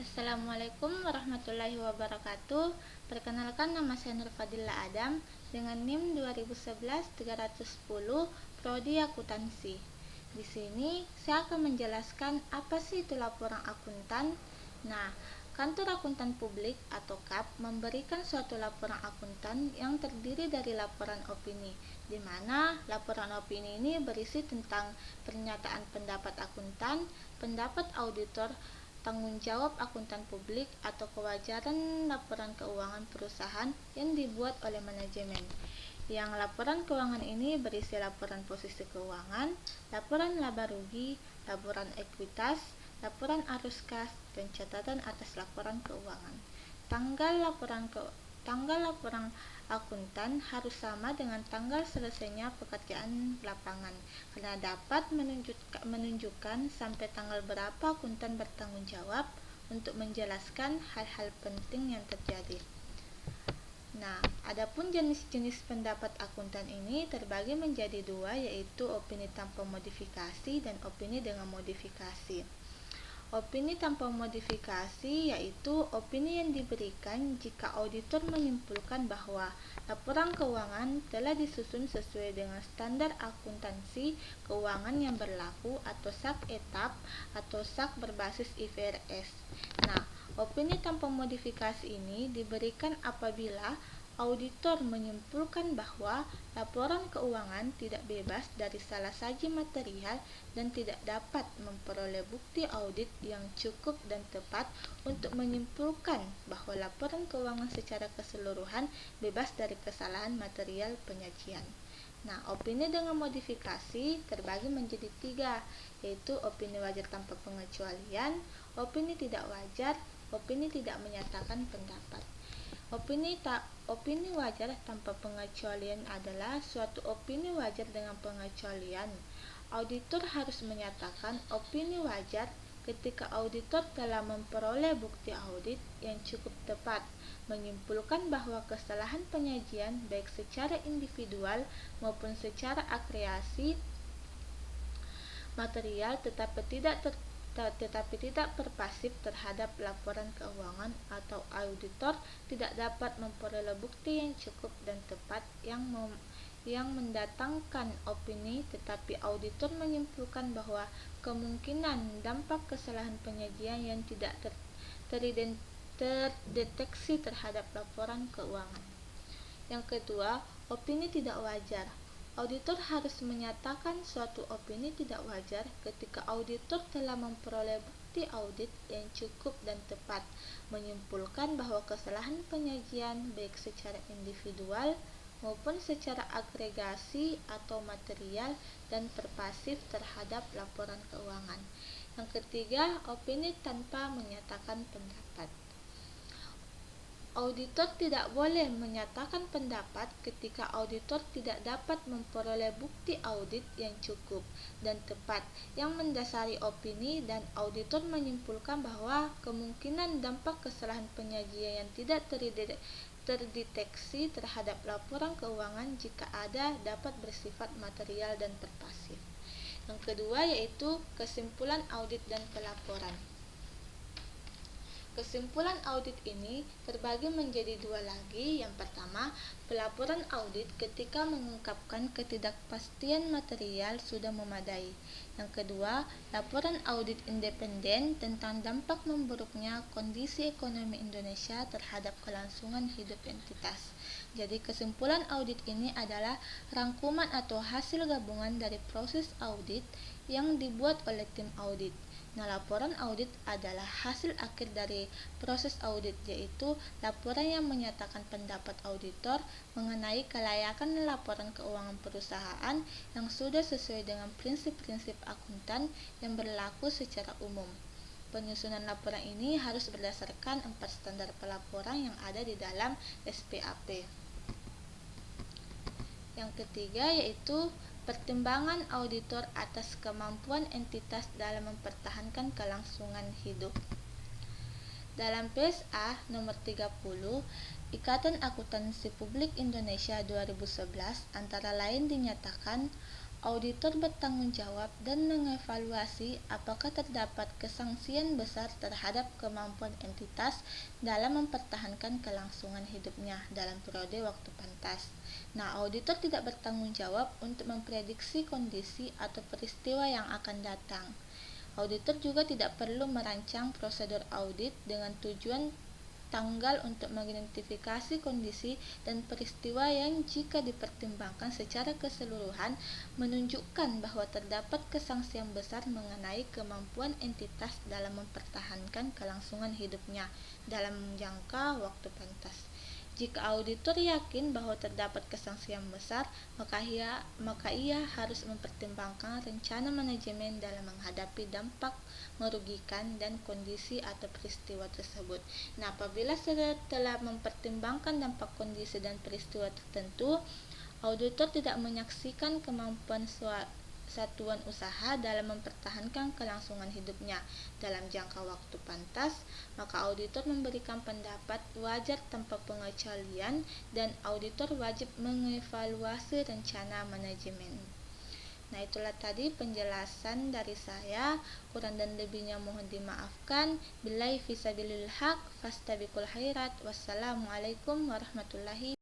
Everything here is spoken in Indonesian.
Assalamualaikum warahmatullahi wabarakatuh. Perkenalkan, nama saya Nur Fadila Adam dengan NIM 2011-310 Prodi Akuntansi. Di sini saya akan menjelaskan apa sih itu laporan akuntan. Nah, Kantor Akuntan Publik atau KAP memberikan suatu laporan akuntan yang terdiri dari laporan opini, di mana laporan opini ini berisi tentang pernyataan pendapat akuntan, pendapat auditor, tanggung jawab akuntan publik atau kewajaran laporan keuangan perusahaan yang dibuat oleh manajemen. Yang laporan keuangan ini berisi laporan posisi keuangan, laporan laba rugi, laporan ekuitas, laporan arus kas, dan catatan atas laporan keuangan. Tanggal laporan akuntan harus sama dengan tanggal selesainya pekerjaan lapangan, karena dapat menunjukkan sampai tanggal berapa akuntan bertanggung jawab untuk menjelaskan hal-hal penting yang terjadi. Nah, adapun jenis-jenis pendapat akuntan ini terbagi menjadi dua, yaitu opini tanpa modifikasi dan opini dengan modifikasi. Opini tanpa modifikasi yaitu opini yang diberikan jika auditor menyimpulkan bahwa laporan keuangan telah disusun sesuai dengan standar akuntansi keuangan yang berlaku atau SAK-ETAP atau SAK berbasis IFRS. Nah, opini tanpa modifikasi ini diberikan apabila auditor menyimpulkan bahwa laporan keuangan tidak bebas dari salah saji material dan tidak dapat memperoleh bukti audit yang cukup dan tepat untuk menyimpulkan bahwa laporan keuangan secara keseluruhan bebas dari kesalahan material penyajian. Nah, opini dengan modifikasi terbagi menjadi tiga, yaitu opini wajar tanpa pengecualian, opini tidak wajar, opini tidak menyatakan pendapat. Opini wajar tanpa pengecualian adalah suatu opini wajar dengan pengecualian. Auditor harus menyatakan opini wajar ketika auditor telah memperoleh bukti audit yang cukup tepat, menyimpulkan bahwa kesalahan penyajian baik secara individual maupun secara agregasi material tetapi tidak pervasif terhadap laporan keuangan, atau auditor tidak dapat memperoleh bukti yang cukup dan tepat yang mendatangkan opini, tetapi auditor menyimpulkan bahwa kemungkinan dampak kesalahan penyajian yang tidak terdeteksi terhadap laporan keuangan. Yang kedua, opini tidak wajar. Auditor harus menyatakan suatu opini tidak wajar ketika auditor telah memperoleh bukti audit yang cukup dan tepat, menyimpulkan bahwa kesalahan penyajian baik secara individual maupun secara agregasi atau material dan pervasif terhadap laporan keuangan. Yang ketiga, opini tanpa menyatakan pendapat. Auditor tidak boleh menyatakan pendapat ketika auditor tidak dapat memperoleh bukti audit yang cukup dan tepat yang mendasari opini, dan auditor menyimpulkan bahwa kemungkinan dampak kesalahan penyajian yang tidak terdeteksi terhadap laporan keuangan, jika ada, dapat bersifat material dan pervasif. Yang kedua yaitu kesimpulan audit dan pelaporan. Kesimpulan audit ini terbagi menjadi dua lagi. Yang pertama, pelaporan audit ketika mengungkapkan ketidakpastian material sudah memadai. Yang kedua, laporan audit independen tentang dampak memburuknya kondisi ekonomi Indonesia terhadap kelangsungan hidup entitas. Jadi kesimpulan audit ini adalah rangkuman atau hasil gabungan dari proses audit yang dibuat oleh tim audit. Nah, laporan audit adalah hasil akhir dari proses audit, yaitu laporan yang menyatakan pendapat auditor mengenai kelayakan laporan keuangan perusahaan yang sudah sesuai dengan prinsip-prinsip akuntan yang berlaku secara umum. Penyusunan laporan ini harus berdasarkan 4 standar pelaporan yang ada di dalam SPAP. Yang ketiga yaitu pertimbangan auditor atas kemampuan entitas dalam mempertahankan kelangsungan hidup. Dalam PSA nomor 30 Ikatan Akuntansi Publik Indonesia 2011 antara lain dinyatakan Auditor bertanggung jawab dan mengevaluasi apakah terdapat kesangsian besar terhadap kemampuan entitas dalam mempertahankan kelangsungan hidupnya dalam periode waktu pantas. Nah, auditor tidak bertanggung jawab untuk memprediksi kondisi atau peristiwa yang akan datang. Auditor juga tidak perlu merancang prosedur audit dengan tujuan tanggal untuk mengidentifikasi kondisi dan peristiwa yang jika dipertimbangkan secara keseluruhan menunjukkan bahwa terdapat kesangsian besar mengenai kemampuan entitas dalam mempertahankan kelangsungan hidupnya dalam jangka waktu pantas. Jika auditor yakin bahwa terdapat kesangsian besar, maka ia harus mempertimbangkan rencana manajemen dalam menghadapi dampak merugikan dan kondisi atau peristiwa tersebut. Nah, apabila setelah mempertimbangkan dampak kondisi dan peristiwa tertentu, auditor tidak menyaksikan kemampuan satuan usaha dalam mempertahankan kelangsungan hidupnya dalam jangka waktu pantas, maka auditor memberikan pendapat wajar tanpa pengecualian dan auditor wajib mengevaluasi rencana manajemen. Nah, itulah tadi penjelasan dari saya. Kurang dan lebihnya mohon dimaafkan. Billahi fisabilil haq, fastabiqul khairat. Wassalamualaikum warahmatullahi